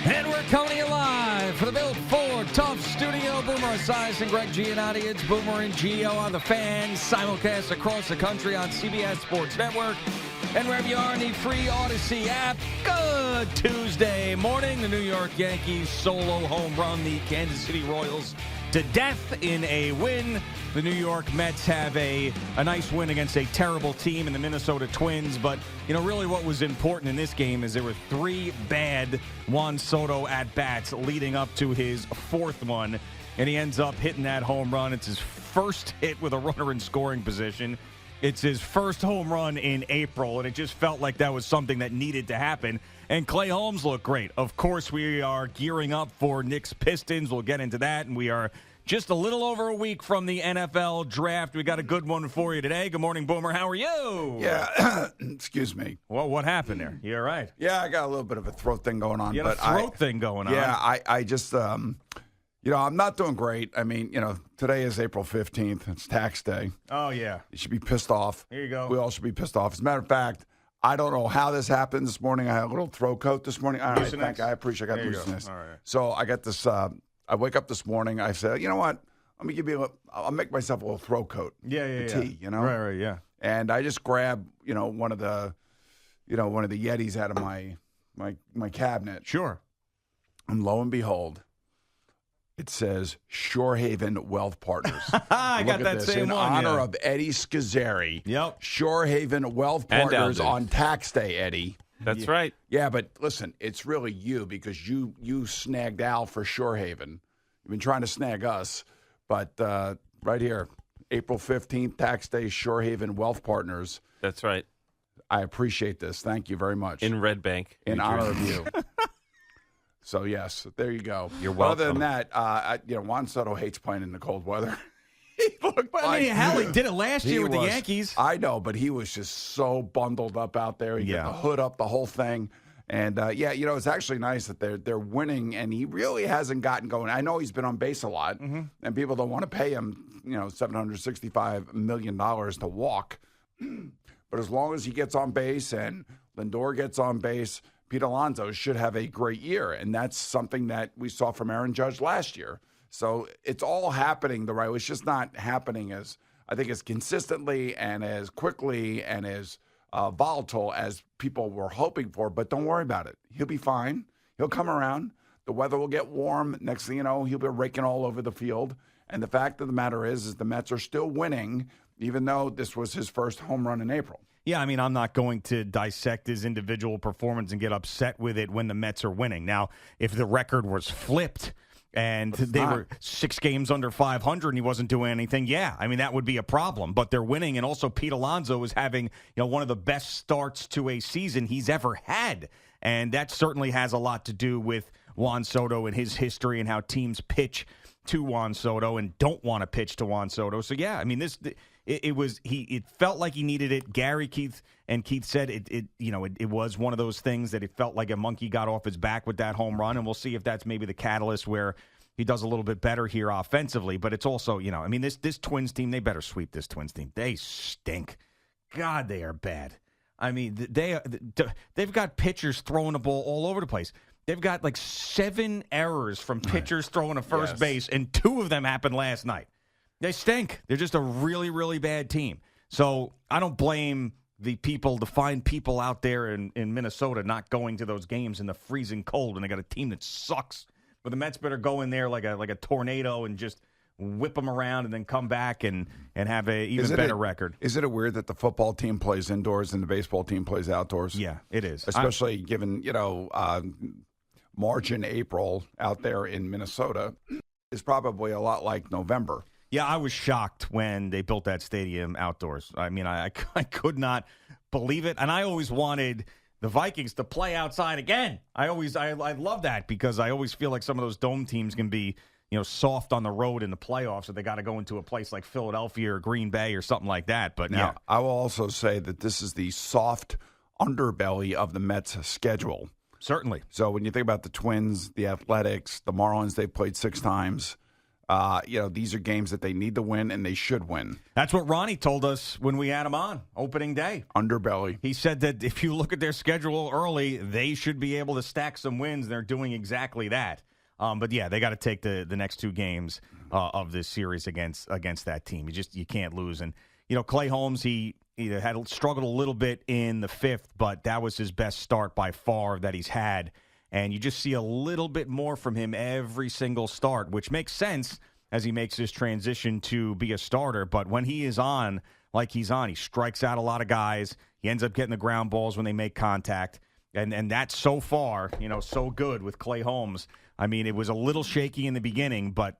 And we're coming to you live for the Built Ford Tough Studio. Boomer Esiason and Greg Giannotti. It's Boomer and Gio on the Fan. Simulcast across the country on CBS Sports Network. And wherever you are in the free Odyssey app. Good Tuesday morning. The New York Yankees solo home run the Kansas City Royals to death in a win. The New York Mets have a nice win against a terrible team in the Minnesota Twins. But, really what was important in this game is there were three bad Juan Soto at-bats leading up to his fourth one. And he ends up hitting that home run. It's his first hit with a runner in scoring position. It's his first home run in April, and it just felt like that was something that needed to happen. And Clay Holmes looked great. Of course, we are gearing up for Knicks Pistons. We'll get into that, and we are just a little over a week from the NFL draft. We got a good one for you today. Good morning, Boomer. How are you? Yeah, excuse me. Well, what happened there? You all right? Yeah, I got a little bit of a throat thing going on. You had a throat thing going on? Yeah, I just, I'm not doing great. I mean, today is April 15th. It's tax day. Oh, yeah. You should be pissed off. Here you go. We all should be pissed off. As a matter of fact, I don't know how this happened this morning. I had a little throat coat this morning. All right, I appreciate I got looseness. All right. So I got this, I wake up this morning. I said, you know what? Let me give you I'll make myself a little throat coat. Yeah. Tea, Right, yeah. And I just grabbed, one of the Yetis out of my cabinet. Sure. And lo and behold, it says Shorehaven Wealth Partners. I got that same in one. In honor yeah. of Eddie Scazzeri. Yep. Shorehaven Wealth Partners on tax day, Eddie. That's right. Yeah, but listen, it's really you because you snagged Al for Shorehaven. You've been trying to snag us. But right here, April 15th, tax day, Shorehaven Wealth Partners. That's right. I appreciate this. Thank you very much. In Red Bank. In honor of you. So, yes, there you go. You're welcome. Other than that, Juan Soto hates playing in the cold weather. Hell, he did it last year with the Yankees. I know, but he was just so bundled up out there. He got the hood up, the whole thing. And, it's actually nice that they're winning, and he really hasn't gotten going. I know he's been on base a lot, and people don't want to pay him, $765 million to walk. But as long as he gets on base and Lindor gets on base, Pete Alonso should have a great year. And that's something that we saw from Aaron Judge last year. So it's all happening the right way. It's just not happening as consistently and as quickly and as volatile as people were hoping for, but don't worry about it. He'll be fine. He'll come around. The weather will get warm. Next thing you know, he'll be raking all over the field. And the fact of the matter is the Mets are still winning, even though this was his first home run in April. Yeah, I mean, I'm not going to dissect his individual performance and get upset with it when the Mets are winning. Now, if the record was flipped and they were 6 games under 500 and he wasn't doing anything, yeah, I mean, that would be a problem. But they're winning, and also Pete Alonso is having one of the best starts to a season he's ever had. And that certainly has a lot to do with Juan Soto and his history and how teams pitch to Juan Soto and don't want to pitch to Juan Soto. So, yeah, I mean, it felt like he needed it. Keith said it was one of those things that it felt like a monkey got off his back with that home run, and we'll see if that's maybe the catalyst where he does a little bit better here offensively. But it's also, this Twins team, they better sweep this Twins team. They stink. God, they are bad. I mean, they've got pitchers throwing the ball all over the place. They've got like 7 errors from pitchers throwing to first base, and 2 of them happened last night. They stink. They're just a really, really bad team. So I don't blame the fine people out there in Minnesota not going to those games in the freezing cold when they got a team that sucks. But the Mets better go in there like a tornado and just whip them around and then come back and have a even better record. Is it weird that the football team plays indoors and the baseball team plays outdoors? Yeah, it is. Especially given, March and April out there in Minnesota is probably a lot like November. Yeah, I was shocked when they built that stadium outdoors. I mean, I could not believe it. And I always wanted the Vikings to play outside again. I love that because I always feel like some of those dome teams can be, soft on the road in the playoffs, so they got to go into a place like Philadelphia or Green Bay or something like that. But now, I will also say that this is the soft underbelly of the Mets schedule. Certainly. So when you think about the Twins, the Athletics, the Marlins, they've played 6 times. These are games that they need to win, and they should win. That's what Ronnie told us when we had him on opening day. Underbelly. He said that if you look at their schedule early, they should be able to stack some wins. They're doing exactly that. But yeah, they got to take the next two games of this series against that team. You can't lose. And Clay Holmes, he had struggled a little bit in the fifth, but that was his best start by far that he's had. And you just see a little bit more from him every single start, which makes sense as he makes his transition to be a starter. But when he is on, like he's on, he strikes out a lot of guys. He ends up getting the ground balls when they make contact. And that's so far, so good with Clay Holmes. I mean, it was a little shaky in the beginning, but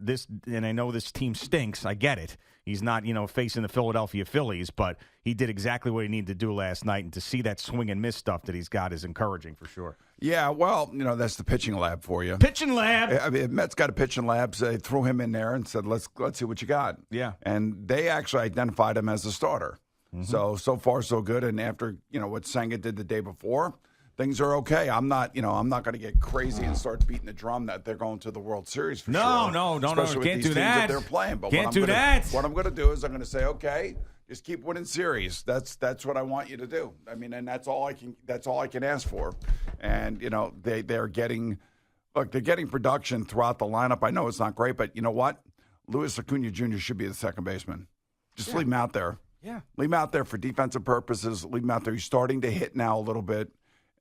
and I know this team stinks. I get it. He's not, facing the Philadelphia Phillies, but he did exactly what he needed to do last night. And to see that swing and miss stuff that he's got is encouraging for sure. Yeah, well, that's the pitching lab for you. Pitching lab. I mean, Mets got a pitching lab. So they threw him in there and said, let's see what you got. Yeah. And they actually identified him as a starter. Mm-hmm. So far, so good. And after, what Senga did the day before, things are okay. I'm not going to get crazy and start beating the drum that they're going to the World Series for sure. No. Can't do that. They're playing. But Can't do that. What I'm going to do is I'm going to say, okay, just keep winning series. That's what I want you to do. I mean, and that's all I can ask for. And they're getting production throughout the lineup. I know it's not great, but you know what? Luis Acuna Jr. should be the second baseman. Just leave him out there. Yeah. Leave him out there for defensive purposes. Leave him out there. He's starting to hit now a little bit.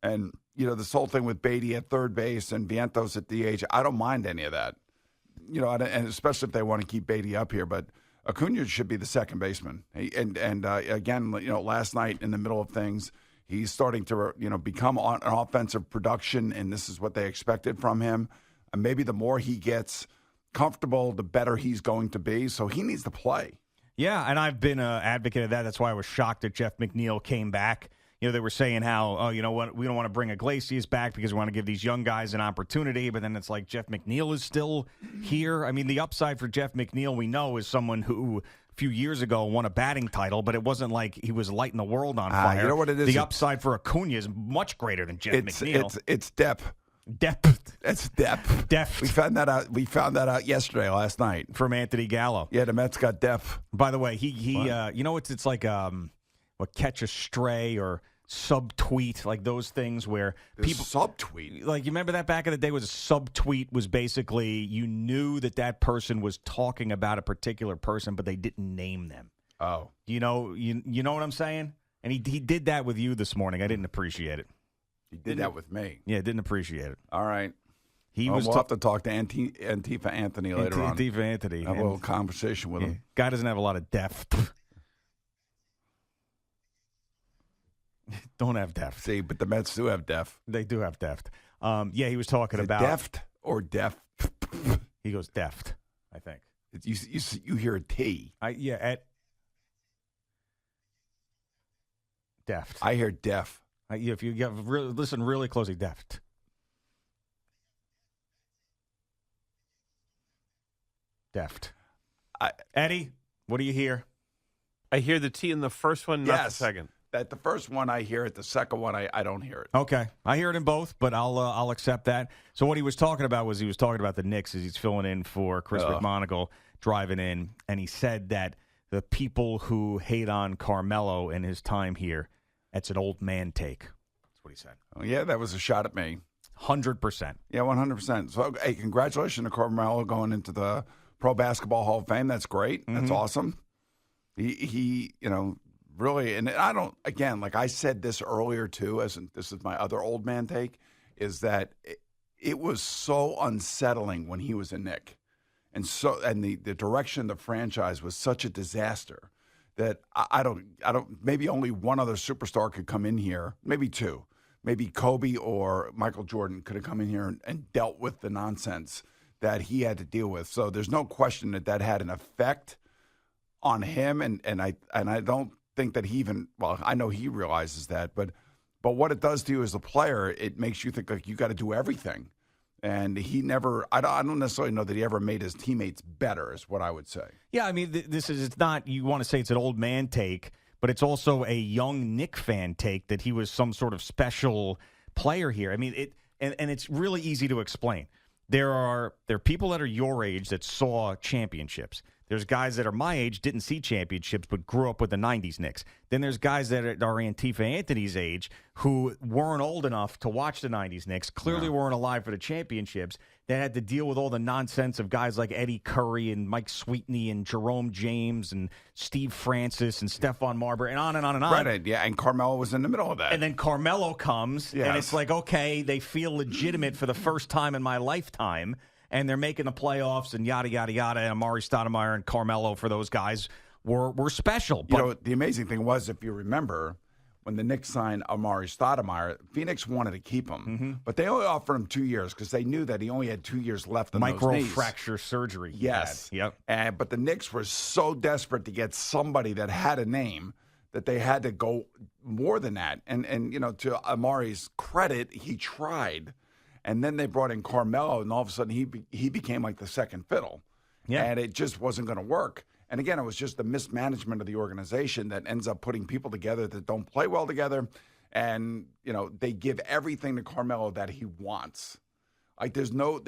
And, this whole thing with Beatty at third base and Vientos at DH, I don't mind any of that. And especially if they want to keep Beatty up here. But Acuna should be the second baseman. And again, last night in the middle of things, he's starting to, become an offensive production, and this is what they expected from him. And maybe the more he gets comfortable, the better he's going to be. So he needs to play. Yeah, and I've been an advocate of that. That's why I was shocked that Jeff McNeil came back. They were saying how, we don't want to bring Iglesias back because we want to give these young guys an opportunity. But then it's like Jeff McNeil is still here. I mean, the upside for Jeff McNeil, we know, is someone who a few years ago won a batting title, but it wasn't like he was lighting the world on fire. You know what it is? The upside for Acuna is much greater than Jeff McNeil. It's depth. Depth. It's depth. Depth. We found that out. We found that out last night from Anthony Gallo. Yeah, the Mets got depth. By the way, it's like catch a stray or subtweet, like those things where people subtweet. Like, you remember that back in the day was a subtweet was basically you knew that person was talking about a particular person, but they didn't name them. Oh, you know what I'm saying? And he did that with you this morning. I didn't appreciate it. He did that with me. Yeah, didn't appreciate it. All right. We'll have to talk to Antifa Anthony later on. Antifa Anthony. Have a little conversation with him. Guy doesn't have a lot of depth. Don't have depth. See, but the Mets do have depth. They do have depth. He was talking about deft or deaf. He goes deft, I think. You hear a T. At deft. I hear deaf. If you listen really closely, deft. Deft. Eddie, what do you hear? I hear the T in the first one, not the second. That the first one I hear it, the second one I don't hear it. Okay, I hear it in both, but I'll accept that. So what he was talking about was the Knicks as he's filling in for Chris McMonagle driving in, and he said that the people who hate on Carmelo and his time here, it's an old man take. That's what he said. Oh, yeah, that was a shot at me. 100%. Yeah, 100%. So, hey, congratulations to Carmelo going into the Pro Basketball Hall of Fame. That's great. That's awesome. He really, and I don't, again, like I said this earlier too, this is my other old man take, is that it was so unsettling when he was a Knick. And the direction of the franchise was such a disaster that I don't, maybe only one other superstar could come in here, maybe two. Maybe Kobe or Michael Jordan could have come in here and dealt with the nonsense that he had to deal with. So there's no question that had an effect on him, and I don't think that he even, well, I know he realizes that, but what it does to you as a player, it makes you think like you got to do everything. And he never, I don't necessarily know that he ever made his teammates better, is what I would say. Yeah, I mean, it's not, you want to say it's an old man take, but it's also a young Knick fan take that he was some sort of special player here. I mean, and it's really easy to explain. there are people that are your age that saw championships. There's guys that are my age, didn't see championships, but grew up with the 90s Knicks. Then there's guys that are Antifa Anthony's age who weren't old enough to watch the 90s Knicks, clearly weren't alive for the championships, that had to deal with all the nonsense of guys like Eddie Curry and Mike Sweetney and Jerome James and Steve Francis and Stephon Marbury and on and on and on. Right, yeah, and Carmelo was in the middle of that. And then Carmelo comes, Yes. and it's like, okay, they feel legitimate for the first time in my lifetime, and they're making the playoffs and yada, yada, yada. And Amari Stoudemire and Carmelo, for those guys, were special. But, You know, the amazing thing was, if you remember, when the Knicks signed Amari Stoudemire, Phoenix wanted to keep him. But they only offered him 2 years because they knew that he only had 2 years left on those knees. Microfracture surgery. Yes. Yep. But the Knicks were so desperate to get somebody that had a name that they had to go more than that. And you know, to Amari's credit, he tried. And then they brought in Carmelo, and all of a sudden he became like the second fiddle. Yeah. And it just wasn't going to work. And again, it was just the mismanagement of the organization that ends up putting people together that don't play well together. And, you know, they give everything to Carmelo that he wants. Like there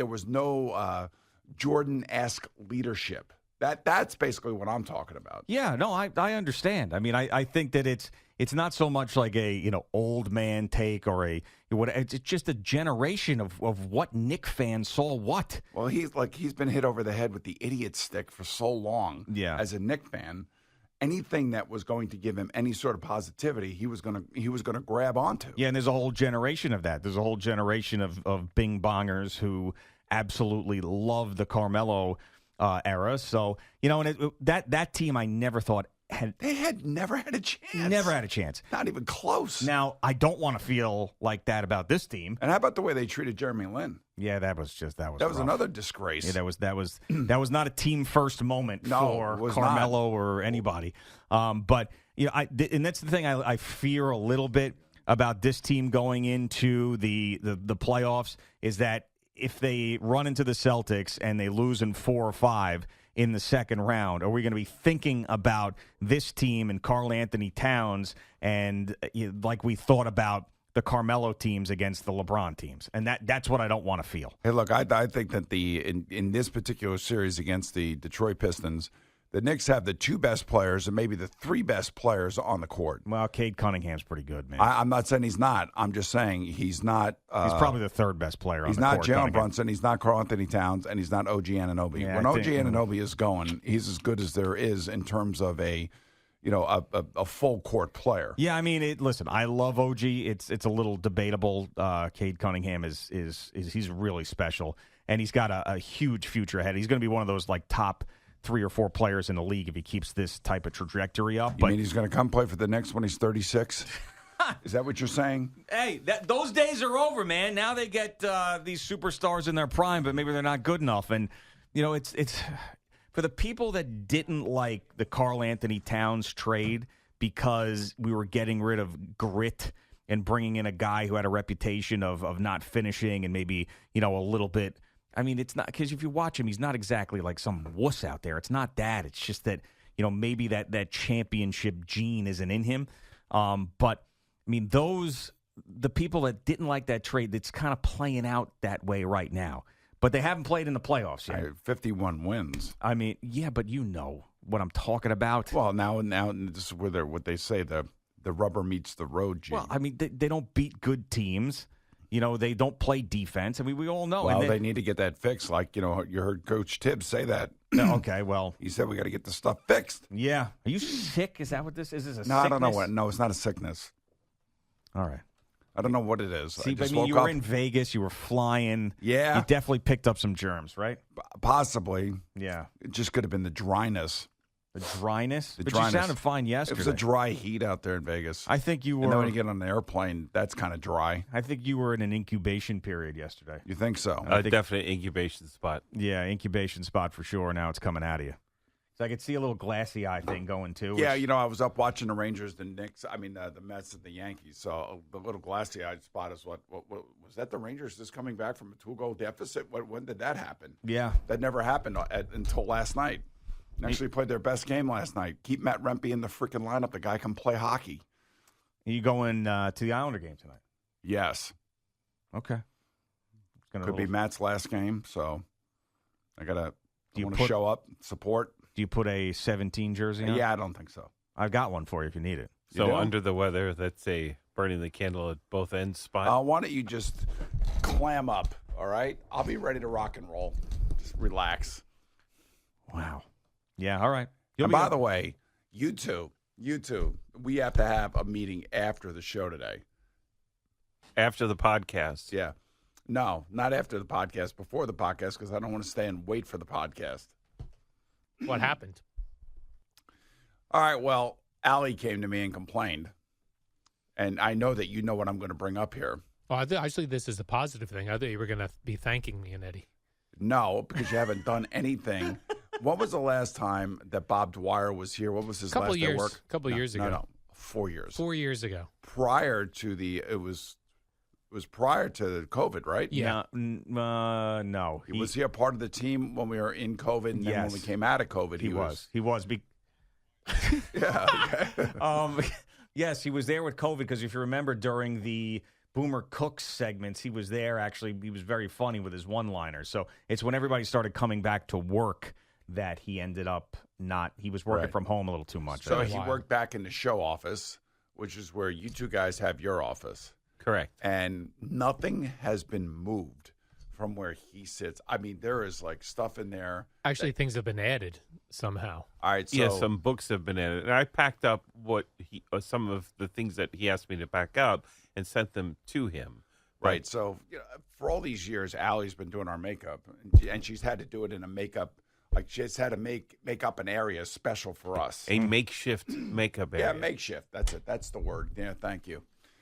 was no Jordan-esque leadership. That's basically what I'm talking about. Yeah, no, I understand. I mean, I think that it's not so much like a old man take or it's just a generation of what Knick fans saw what. Well, he's been hit over the head with the idiot stick for so long. Yeah. As a Knick fan, anything that was going to give him any sort of positivity, he was gonna grab onto. Yeah, and there's a whole generation of that. There's a whole generation of bing bongers who absolutely love the Carmelo era. So, and that team I never thought had never had a chance. Never had a chance. Not even close. Now, I don't want to feel like that about this team. And how about the way they treated Jeremy Lin? Yeah, that was rough. Another disgrace. Yeah, that was not a team first moment for Carmelo or anybody. But and that's the thing I fear a little bit about this team going into the playoffs is that if they run into the Celtics and they lose in 4 or 5 in the second round, are we going to be thinking about this team and Karl Anthony Towns and like we thought about the Carmelo teams against the LeBron teams? And that's what I don't want to feel. Hey, look, I think that in this particular series against the Detroit Pistons, the Knicks have the 2 best players and maybe the 3 best players on the court. Well, Cade Cunningham's pretty good, man. I'm not saying he's not. I'm just saying he's not. He's probably the 3rd best player on the court. He's not Jalen Brunson. He's not Karl Anthony Towns. And he's not OG Anunoby. Yeah, when OG Anunoby is going, he's as good as there is in terms of a full court player. Yeah, I mean, listen, I love OG. It's a little debatable. Cade Cunningham is he's really special, and he's got a huge future ahead. He's going to be one of those like top 3 or 4 players in the league if he keeps this type of trajectory up. You mean he's going to come play for the Knicks when he's 36? Is that what you're saying? Hey, those days are over, man. Now they get these superstars in their prime, but maybe they're not good enough. And it's for the people that didn't like the Karl Anthony Towns trade because we were getting rid of grit and bringing in a guy who had a reputation of not finishing and maybe a little bit. I mean, it's not because if you watch him, he's not exactly like some wuss out there. It's not that. It's just that, maybe that championship gene isn't in him. But, I mean, the people that didn't like that trade, it's kind of playing out that way right now. But they haven't played in the playoffs yet. 51 wins. I mean, yeah, but you know what I'm talking about. Well, now this is where what they say, the rubber meets the road, gene. Well, I mean, they don't beat good teams. They don't play defense. I mean, we all know. Well, they need to get that fixed. Like, you heard Coach Tibbs say that. Okay, well. He said we got to get the stuff fixed. Yeah. Are you sick? Is that what this is? Is this a No, sickness? I don't know what. No, it's not a sickness. All right. I don't know what it is. See, but you were in Vegas. You were flying. Yeah. You definitely picked up some germs, right? Possibly. Yeah. It just could have been the dryness. The dryness? But you sounded fine yesterday. It was a dry heat out there in Vegas. I think you were. And then when you get on an airplane, that's kind of dry. I think you were in an incubation period yesterday. You think so? Definitely incubation spot. Yeah, incubation spot for sure. Now it's coming out of you. So I could see a little glassy eye thing going too. Yeah, I was up watching the Rangers, the Knicks. I mean, the Mets and the Yankees. So the little glassy eyed spot is what was that? The Rangers just coming back from a 2-goal deficit. When did that happen? Yeah, that never happened until last night. Actually played their best game last night. Keep Matt Rempe in the freaking lineup. The guy can play hockey. Are you going to the Islander game tonight? Yes. Okay. It's Could be Matt's last game, so I want to show up, support. Do you put a 17 jersey on? Yeah, I don't think so. I've got one for you if you need it. So under the weather, that's a burning the candle at both ends spot. Why don't you just clam up, all right? I'll be ready to rock and roll. Just relax. Wow. Yeah, all right. And by the way, you two, we have to have a meeting after the show today. After the podcast. Yeah. No, not after the podcast, before the podcast, because I don't want to stay and wait for the podcast. What happened? All right, well, Allie came to me and complained. And I know that you know what I'm going to bring up here. Oh, actually, this is a positive thing. I thought you were going to be thanking me and Eddie. No, because you haven't done anything. When was the last time that Bob Dwyer was here? What was his last day of work? A couple years ago. No, 4 years. 4 years ago. Prior to it was prior to COVID, right? Yeah. No. Was he a part of the team when we were in COVID, and then when we came out of COVID, he was. Yeah. Okay. Yes, he was there with COVID because if you remember during the Boomer Cooks segments, he was there. Actually, he was very funny with his one-liners. So it's when everybody started coming back to work that he ended up he was working from home a little too much. So he worked back in the show office, which is where you two guys have your office. Correct. And nothing has been moved from where he sits. I mean, there is like stuff in there. Actually, things have been added somehow. All right. So, yeah, some books have been added. And I packed up some of the things that he asked me to pack up and sent them to him. Right. So for all these years, Allie's been doing our makeup, and she's had to do it in a makeup. Like she's had to make up an area special for us. A makeshift makeup area. Yeah, makeshift. That's it. That's the word. Yeah, thank you.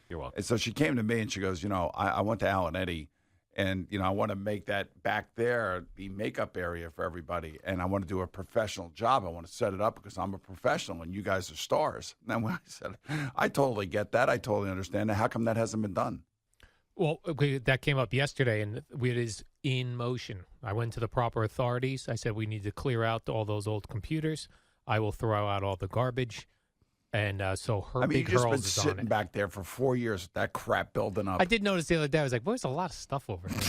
You're welcome. And so she came to me and she goes, I went to Al and Eddie, and I want to make that back there the makeup area for everybody, and I want to do a professional job. I want to set it up because I'm a professional and you guys are stars. And then when I said, I totally get that. I totally understand that. How come that hasn't been done? Well, that came up yesterday, and it is in motion. I went to the proper authorities. I said we need to clear out all those old computers. I will throw out all the garbage. And so Big you've just Hurls been is on sitting it. back there for 4 years with that crap building up. I did notice the other day. I was like, boy, there's a lot of stuff over here.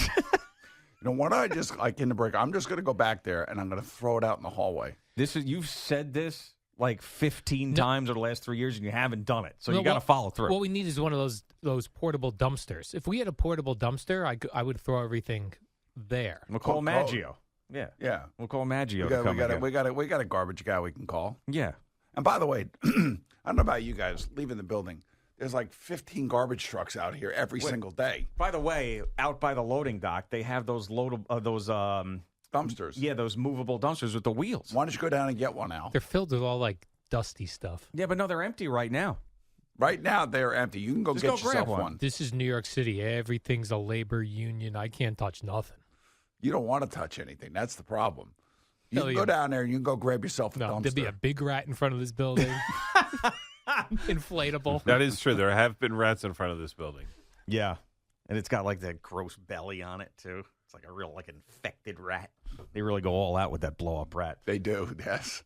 Why don't I just, like in the break, I'm just going to go back there and I'm going to throw it out in the hallway. You've said this like 15 times over the last 3 years, and you haven't done it. So No, you got to follow through. What we need is one of those portable dumpsters. If we had a portable dumpster, I would throw everything there. We'll call Maggio. Yeah. Yeah. We'll call Maggio. We got a garbage guy we can call. Yeah. And by the way, I don't know about you guys leaving the building. There's like 15 garbage trucks out here every single day. By the way, out by the loading dock, they have those dumpsters. Yeah, those movable dumpsters with the wheels. Why don't you go down and get one, Al? They're filled with all like dusty stuff. Yeah, but no, they're empty right now. Right now, they're empty. You can go Just get go yourself grab one. This is New York City. Everything's a labor union. I can't touch nothing. You don't want to touch anything. That's the problem. You Hell can yeah. go down there and you can go grab yourself a No, dumpster. there'd be a big rat in front of this building. Inflatable. That is true. There have been rats in front of this building. Yeah. And it's got like that gross belly on it, too. It's like a real infected rat. They really go all out with that blow-up rat. They do, yes.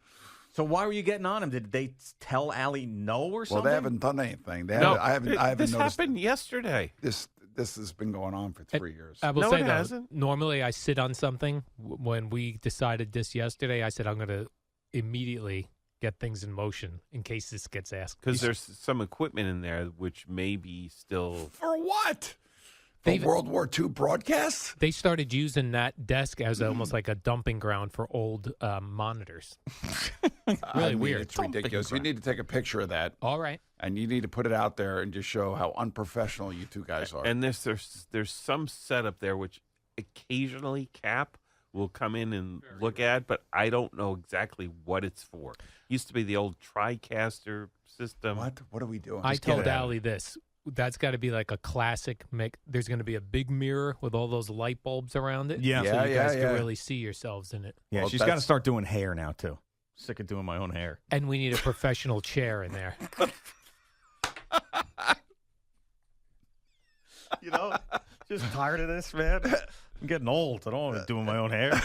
So why were you getting on him? Did they tell Allie no or something? Well, they haven't done anything. I haven't This noticed. happened yesterday. This has been going on for 3 years. I will No, say it though, hasn't. normally I sit on something. When we decided this yesterday, I said I'm going to immediately get things in motion in case this gets asked. Because there's some equipment in there which may be still. For what? For World War II broadcasts? They started using that desk as almost like a dumping ground for old monitors. Really weird. It's ridiculous. You need to take a picture of that, All right. and you need to put it out there and just show how unprofessional you two guys are. And there's some setup there which occasionally Cap will come in and look at, but I don't know exactly what it's for. Used to be the old TriCaster system. What? What are we doing? I Just get told it out. Allie this. That's got to be like a classic. There's going to be a big mirror with all those light bulbs around it. Yeah. So you Yeah, guys yeah. can really see yourselves in it. Yeah, Well, she's got to that's- start doing hair now, too. Sick of doing my own hair. And we need a professional chair in there. Just tired of this, man. I'm getting old. I don't want to be doing my own hair.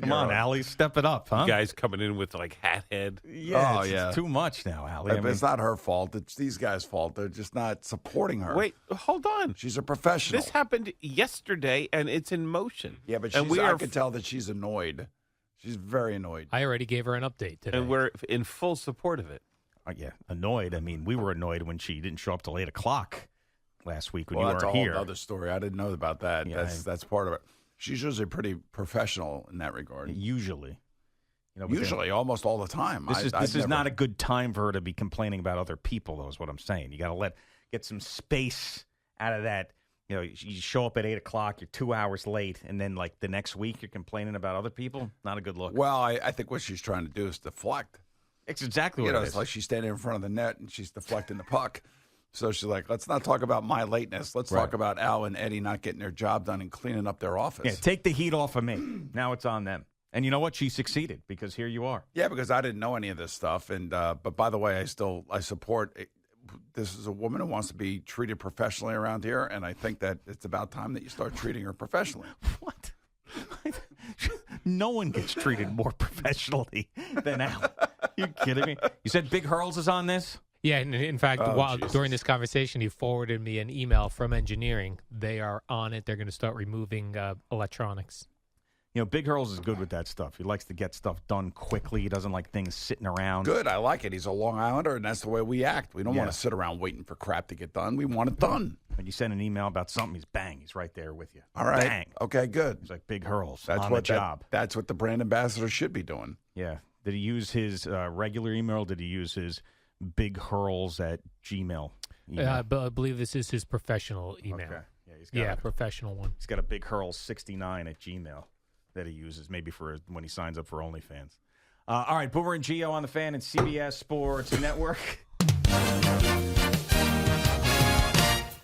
Come on, Allie, step it up, huh? Guys coming in with like hat head. Yeah, Oh, it's, yeah. it's too much now, Allie. I mean, It's not her fault. It's these guys' fault. They're just not supporting her. Wait, hold on. She's a professional. This happened yesterday, and it's in motion. Yeah, but and I could tell that she's annoyed. She's very annoyed. I already gave her an update today. and we're in full support of it. yeah, annoyed. I mean, we were annoyed when she didn't show up till 8 o'clock last week when Well, you that's a weren't whole here. other story. I didn't know about that. Yeah, That's part of it. She's usually pretty professional in that regard. Usually. But Usually, almost all the time. This is not a good time for her to be complaining about other people, though, is what I'm saying. You got to get some space out of that. You show up at 8 o'clock, you're 2 hours late, and then, like, the next week you're complaining about other people. Not a good look. Well, I think what she's trying to do is deflect. It's exactly what it is. It's like she's standing in front of the net and she's deflecting the puck. So she's like, let's not talk about my lateness. Let's talk about Al and Eddie not getting their job done and cleaning up their office. Yeah, take the heat off of me. Now it's on them. And you know what? She succeeded because here you are. Yeah, because I didn't know any of this stuff. And but by the way, I support. This is a woman who wants to be treated professionally around here, and I think that it's about time that you start treating her professionally. What? No one gets treated more professionally than Al. You kidding me? You said Big Hurls is on this? Yeah, and in fact, Jesus. during this conversation, he forwarded me an email from engineering. They are on it. They're going to start removing electronics. Big Hurls is good with that stuff. He likes to get stuff done quickly. He doesn't like things sitting around. Good, I like it. He's a Long Islander, and that's the way we act. We don't want to sit around waiting for crap to get done. We want it done. When you send an email about something, he's right there with you. All right. Bang. Okay, good. He's like Big Hurls That's on what the job. That's what the brand ambassador should be doing. Yeah. Did he use his regular email? Or did he use his Big Hurls at Gmail? I believe this is his professional email. Okay. Yeah, he's got professional one. He's got a Big Hurls 69 at Gmail that he uses, maybe for when he signs up for OnlyFans. All right, Boomer and Gio on the Fan and CBS Sports Network.